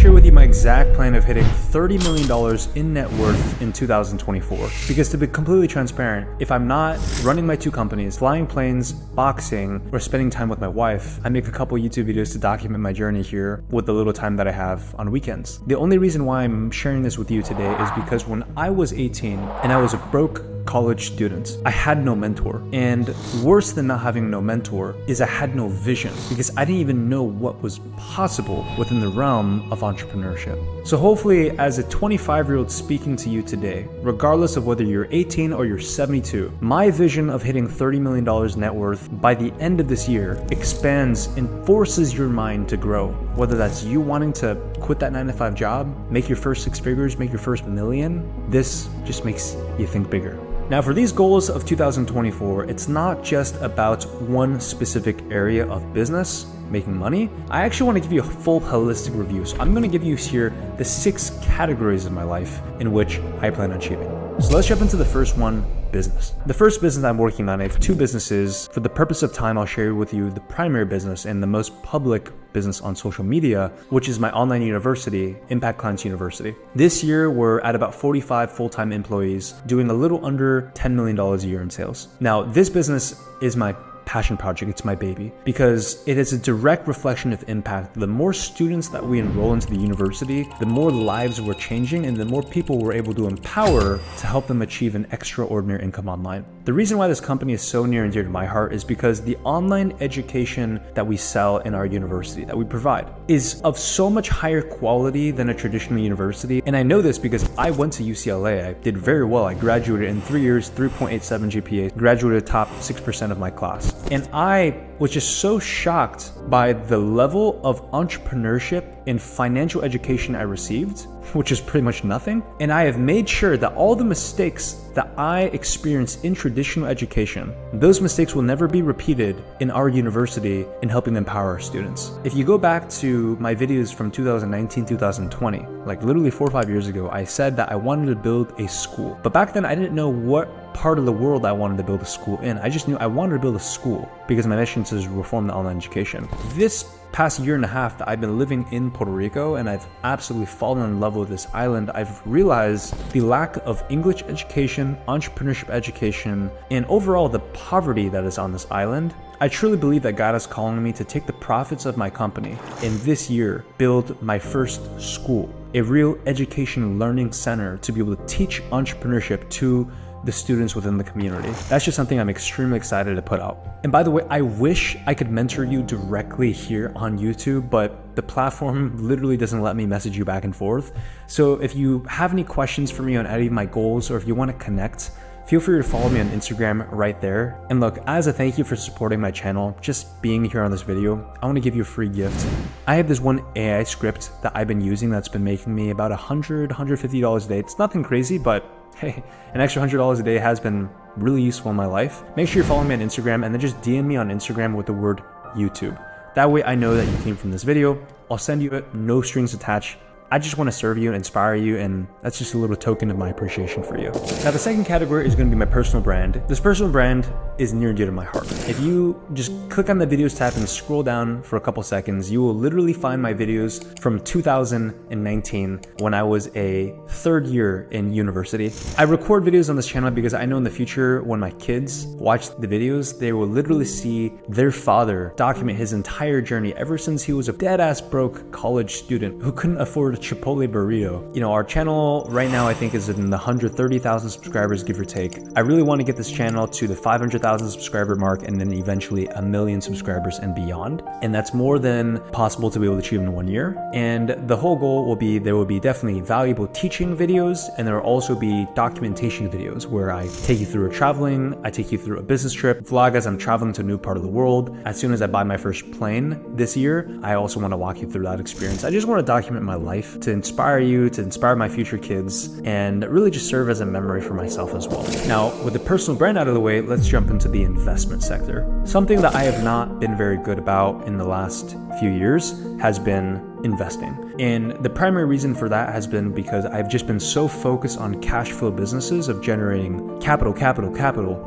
share with you my exact plan of hitting $30 million in net worth in 2024. Because to be completely transparent, if I'm not running my 2 companies, flying planes, boxing, or spending time with my wife, I make a couple YouTube videos to document my journey here with the little time that I have on weekends. The only reason why I'm sharing this with you today is because when I was 18 and I was a broke college student, I had no mentor. And worse than not having no mentor is I had no vision, because I didn't even know what was possible within the realm of entrepreneurship. So hopefully, as a 25-year-old speaking to you today, regardless of whether you're 18 or you're 72, my vision of hitting $30 million net worth by the end of this year expands and forces your mind to grow. Whether that's you wanting to quit that 9-to-5 job, make your first 6 figures, make your first $1 million, this just makes you think bigger. Now, for these goals of 2024, it's not just about one specific area of business, making money. I actually want to give you a full holistic review. So I'm going to give you here the 6 categories of my life in which I plan on achieving. So let's jump into the first one, business. The first business I'm working on, I have 2 businesses. For the purpose of time, I'll share with you the primary business and the most public business on social media, which is my online university, Impact Clients University. This year, we're at about 45 full-time employees, doing a little under $10 million a year in sales. Now, this business is my passion project. It's my baby because it is a direct reflection of impact. The more students that we enroll into the university, the more lives we're changing and the more people we're able to empower to help them achieve an extraordinary income online. The reason why this company is so near and dear to my heart is because the online education that we sell in our university, that we provide, is of so much higher quality than a traditional university. And I know this because I went to UCLA. I did very well. I graduated in 3 years, 3.87 GPA, graduated top 6% of my class. And I was just so shocked by the level of entrepreneurship and financial education I received, which is pretty much nothing. And I have made sure that all the mistakes that I experienced in traditional education, those mistakes will never be repeated in our university in helping empower our students. If you go back to my videos from 2019, 2020, like literally 4 or 5 years ago, I said that I wanted to build a school. But back then I didn't know what part of the world I wanted to build a school in. I just knew I wanted to build a school because my mission is to reform the online education. This past year and a half that I've been living in Puerto Rico and I've absolutely fallen in love with this island, I've realized the lack of English education, entrepreneurship education, and overall the poverty that is on this island. I truly believe that God is calling me to take the profits of my company and this year build my first school, a real education learning center to be able to teach entrepreneurship to the students within the community. That's just something I'm extremely excited to put out. And by the way, I wish I could mentor you directly here on YouTube, but the platform literally doesn't let me message you back and forth. So if you have any questions for me on any of my goals, or if you want to connect, feel free to follow me on Instagram right there. And look, as a thank you for supporting my channel, just being here on this video, I want to give you a free gift. I have this one AI script that I've been using that's been making me about $100, $150 a day. It's nothing crazy, but hey, an extra $100 a day has been really useful in my life. Make sure you're following me on Instagram and then just DM me on Instagram with the word YouTube. That way I know that you came from this video. I'll send you it, no strings attached. I just want to serve you and inspire you, and that's just a little token of my appreciation for you. Now, the second category is going to be my personal brand. This personal brand is near and dear to my heart. If you just click on the videos tab and scroll down for a couple seconds, you will literally find my videos from 2019 when I was a 3rd year in university. I record videos on this channel because I know in the future when my kids watch the videos, they will literally see their father document his entire journey ever since he was a dead-ass broke college student who couldn't afford a Chipotle burrito. You know, our channel right now I think is in the 130,000 subscribers, give or take. I really want to get this channel to the 500,000 subscriber mark and then eventually 1 million subscribers and beyond. And that's more than possible to be able to achieve in 1 year. And the whole goal will be, there will be definitely valuable teaching videos, and there will also be documentation videos where I take you through a traveling, I take you through a business trip, vlog as I'm traveling to a new part of the world. As soon as I buy my first plane this year, I also want to walk you through that experience. I just want to document my life to inspire you, to inspire my future kids, and really just serve as a memory for myself as well. Now, with the personal brand out of the way, let's jump into the investment sector. Something that I have not been very good about in the last few years has been investing. And the primary reason for that has been because I've just been so focused on cash flow businesses of generating capital.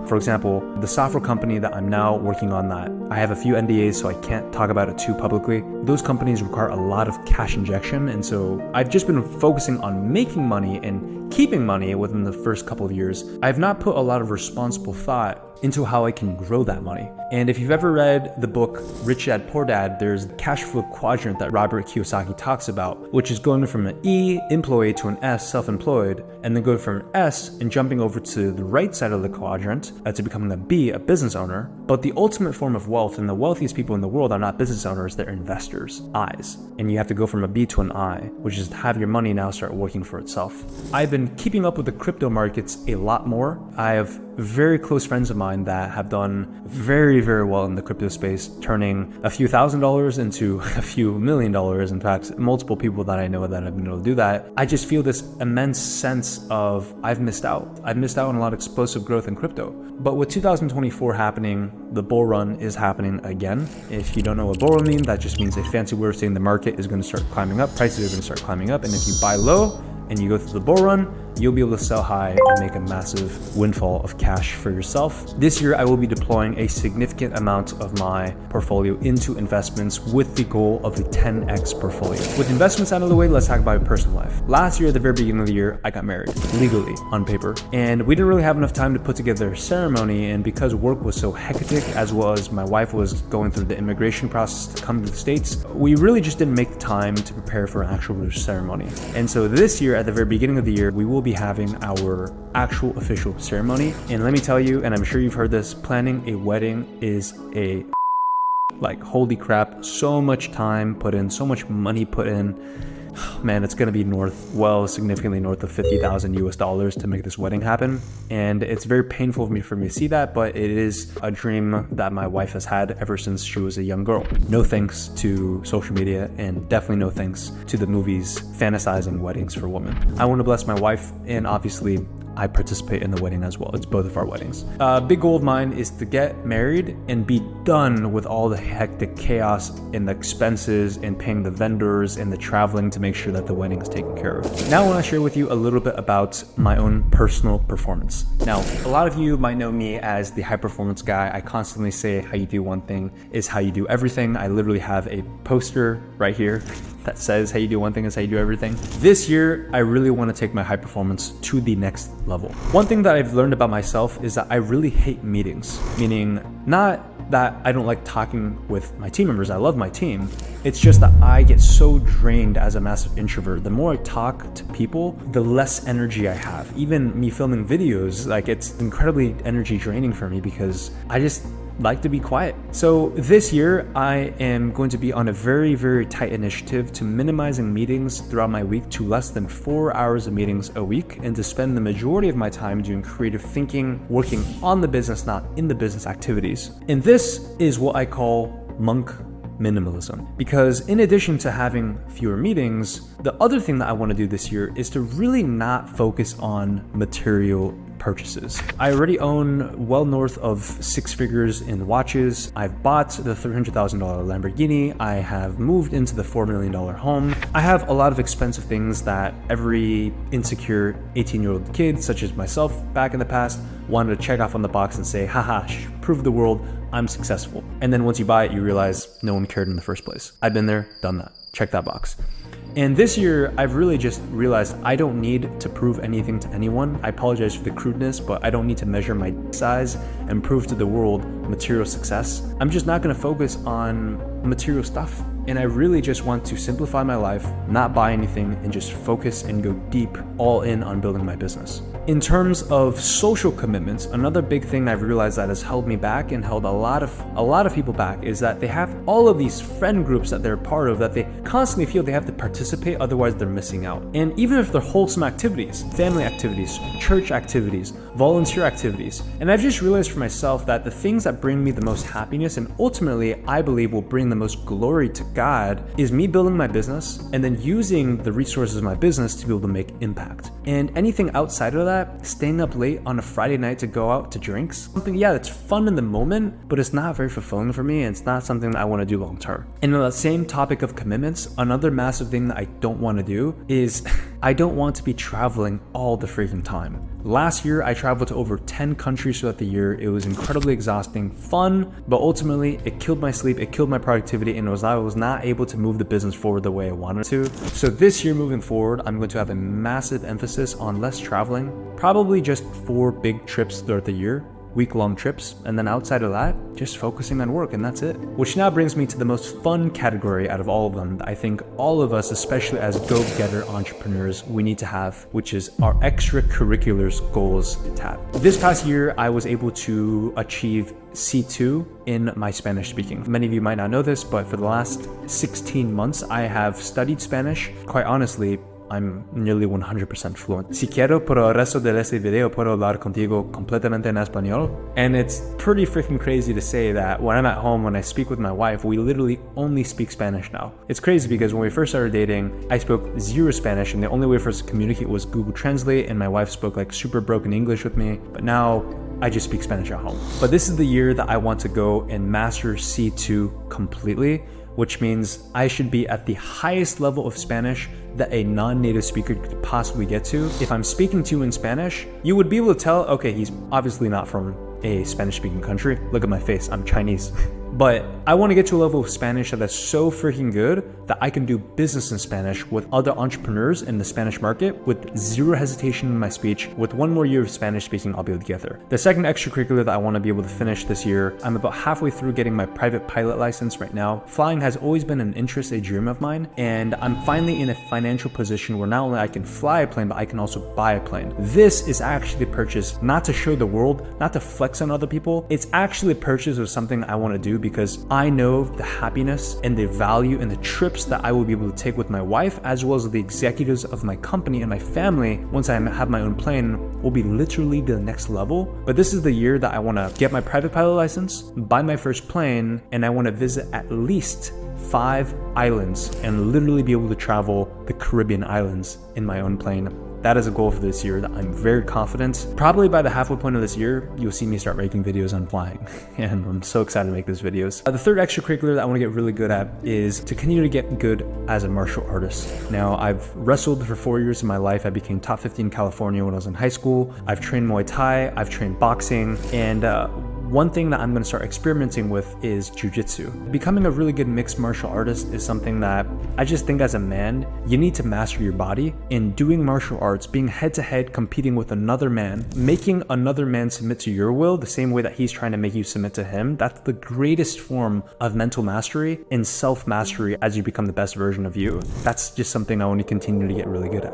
For example, the software company that I'm now working on, that I have a few NDAs, so I can't talk about it too publicly. Those companies require a lot of cash injection. And so I've just been focusing on making money and keeping money within the first couple of years. I've not put a lot of responsible thought into how I can grow that money. And if you've ever read the book Rich Dad Poor Dad, there's the cash flow quadrant that Robert Kiyosaki talks about, which is going from an E, employee, to an S, self-employed, and then going from an S and jumping over to the right side of the quadrant to becoming a B, a business owner. But the ultimate form of wealth, and the wealthiest people in the world, are not business owners, they're investors, I's. And you have to go from a B to an I, which is to have your money now start working for itself. I've been keeping up with the crypto markets a lot more. I have very close friends of mine that have done very, very well in the crypto space, turning a few $1,000s into a few $1 million. In fact, multiple people that I know that have been able to do that. I just feel this immense sense of I've missed out. I've missed out on a lot of explosive growth in crypto. But with 2024 happening, the bull run is happening again. If you don't know what bull run means, that just means a fancy word saying the market is going to start climbing up, prices are going to start climbing up, and if you buy low and you go through the bull run, you'll be able to sell high and make a massive windfall of cash for yourself. This year, I will be deploying a significant amount of my portfolio into investments with the goal of a 10x portfolio. With investments out of the way, let's talk about my personal life. Last year, at the very beginning of the year, I got married, legally, on paper. And we didn't really have enough time to put together a ceremony. And because work was so hectic, as well as my wife was going through the immigration process to come to the States, we really just didn't make the time to prepare for an actual ceremony. And so this year, at the very beginning of the year, we will be having our actual official ceremony. And let me tell you, and I'm sure you've heard this, planning a wedding is like, holy crap, so much time put in, so much money put in. Man, it's going to be significantly north of $50,000 to make this wedding happen. And it's very painful for me to see that, but it is a dream that my wife has had ever since she was a young girl. No thanks to social media, and definitely no thanks to the movies fantasizing weddings for women. I want to bless my wife, and obviously I participate in the wedding as well. It's both of our weddings. A big goal of mine is to get married and be done with all the hectic chaos and the expenses and paying the vendors and the traveling to make sure that the wedding is taken care of. Now I want to share with you a little bit about my own personal performance. Now, a lot of you might know me as the high performance guy. I constantly say how you do one thing is how you do everything. I literally have a poster right here that says how you do one thing is how you do everything. This year, I really want to take my high performance to the next level. One thing that I've learned about myself is that I really hate meetings, meaning not that I don't like talking with my team members. I love my team. It's just that I get so drained as a massive introvert. The more I talk to people, the less energy I have. Even me filming videos, like, it's incredibly energy draining for me because I just like to be quiet. So this year, I am going to be on a very, very tight initiative to minimizing meetings throughout my week to less than 4 hours of meetings a week, and to spend the majority of my time doing creative thinking, working on the business, not in the business activities. And this is what I call monk minimalism. Because in addition to having fewer meetings, the other thing that I want to do this year is to really not focus on material purchases. I already own well north of 6 figures in watches. I've bought the $300,000 Lamborghini. I have moved into the $4 million home. I have a lot of expensive things that every insecure 18-year-old kid, such as myself back in the past, wanted to check off on the box and say, haha, prove the world I'm successful. And then once you buy it, you realize no one cared in the first place. I've been there, done that. Check that box. And this year, I've really just realized I don't need to prove anything to anyone. I apologize for the crudeness, but I don't need to measure my size and prove to the world material success. I'm just not going to focus on material stuff. And I really just want to simplify my life, not buy anything, and just focus and go deep, all in on building my business. In terms of social commitments, another big thing I've realized that has held me back and held a lot of people back is that they have all of these friend groups that they're part of that they constantly feel they have to participate, otherwise they're missing out. And even if they're wholesome activities, family activities, church activities, volunteer activities. And I've just realized for myself that the things that bring me the most happiness and ultimately I believe will bring the most glory to God is me building my business and then using the resources of my business to be able to make impact. And anything outside of that, staying up late on a Friday night to go out to drinks, something, yeah, that's fun in the moment, but it's not very fulfilling for me and it's not something that I want to do long term. And on that same topic of commitments, another massive thing that I don't want to do is I don't want to be traveling all the freaking time. Last year, I traveled to over 10 countries throughout the year. It was incredibly exhausting, fun, but ultimately it killed my sleep, it killed my productivity, and I was not able to move the business forward the way I wanted to. So this year moving forward, I'm going to have a massive emphasis on less traveling, probably just 4 big trips throughout the year, week-long trips, and then outside of that, just focusing on work, and that's it. Which now brings me to the most fun category out of all of them that I think all of us, especially as go-getter entrepreneurs, we need to have, which is our extracurriculars goals tab. This past year, I was able to achieve C2 in my Spanish speaking. Many of you might not know this, but for the last 16 months, I have studied Spanish. Quite honestly, I'm nearly 100% fluent. Si quiero, por el resto de este video puedo hablar contigo completamente en español. And it's pretty freaking crazy to say that when I'm at home, when I speak with my wife, we literally only speak Spanish now. It's crazy because when we first started dating, I spoke 0 Spanish and the only way for us to communicate was Google Translate, and my wife spoke like super broken English with me. But now I just speak Spanish at home. But this is the year that I want to go and master C2 completely, which means I should be at the highest level of Spanish that a non-native speaker could possibly get to. If I'm speaking to you in Spanish, you would be able to tell, okay, he's obviously not from a Spanish-speaking country. Look at my face, I'm Chinese. But I want to get to a level of Spanish that's so freaking good that I can do business in Spanish with other entrepreneurs in the Spanish market with 0 hesitation in my speech. With 1 more year of Spanish speaking, I'll be able to get there. The second extracurricular that I want to be able to finish this year, I'm about halfway through getting my private pilot license right now. Flying has always been an interest, a dream of mine, and I'm finally in a financial position where not only I can fly a plane, but I can also buy a plane. This is actually a purchase not to show the world, not to flex on other people. It's actually a purchase of something I want to do because I know the happiness and the value and the trips that I will be able to take with my wife, as well as the executives of my company and my family once I have my own plane, will be literally the next level. But this is the year that I want to get my private pilot license, buy my first plane, and I want to visit at least 5 islands and literally be able to travel the Caribbean islands in my own plane. That is a goal for this year that I'm very confident. Probably by the halfway point of this year, you'll see me start making videos on flying. And I'm so excited to make those videos. The third extracurricular that I want to get really good at is to continue to get good as a martial artist. Now, I've wrestled for 4 years of my life. I became top 50 in California when I was in high school. I've trained Muay Thai, I've trained boxing, and one thing that I'm going to start experimenting with is jiu-jitsu. Becoming a really good mixed martial artist is something that I just think as a man, you need to master your body. In doing martial arts, being head-to-head competing with another man, making another man submit to your will the same way that he's trying to make you submit to him, that's the greatest form of mental mastery and self-mastery as you become the best version of you. That's just something I want to continue to get really good at.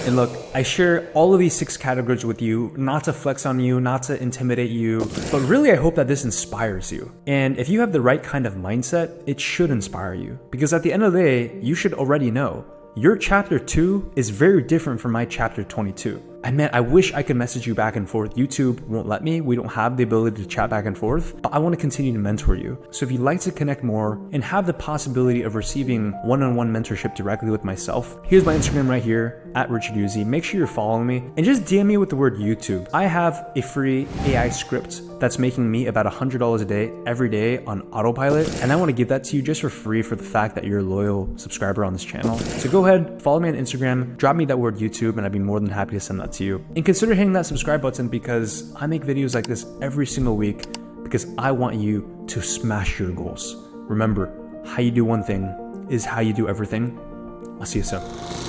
And look, I share all of these 6 categories with you, not to flex on you, not to intimidate you, but really I hope that this inspires you. And if you have the right kind of mindset, it should inspire you. Because at the end of the day, you should already know your chapter 2 is very different from my chapter 22. And man, I wish I could message you back and forth. YouTube won't let me. We don't have the ability to chat back and forth, but I want to continue to mentor you. So if you'd like to connect more and have the possibility of receiving one-on-one mentorship directly with myself, here's my Instagram right here, @RichardUzi. Make sure you're following me and just DM me with the word YouTube. I have a free AI script that's making me about $100 a day every day on autopilot. And I want to give that to you just for free for the fact that you're a loyal subscriber on this channel. So go ahead, follow me on Instagram, drop me that word YouTube, and I'd be more than happy to send that to you. And consider hitting that subscribe button because I make videos like this every single week because I want you to smash your goals. Remember, how you do one thing is how you do everything. I'll see you soon.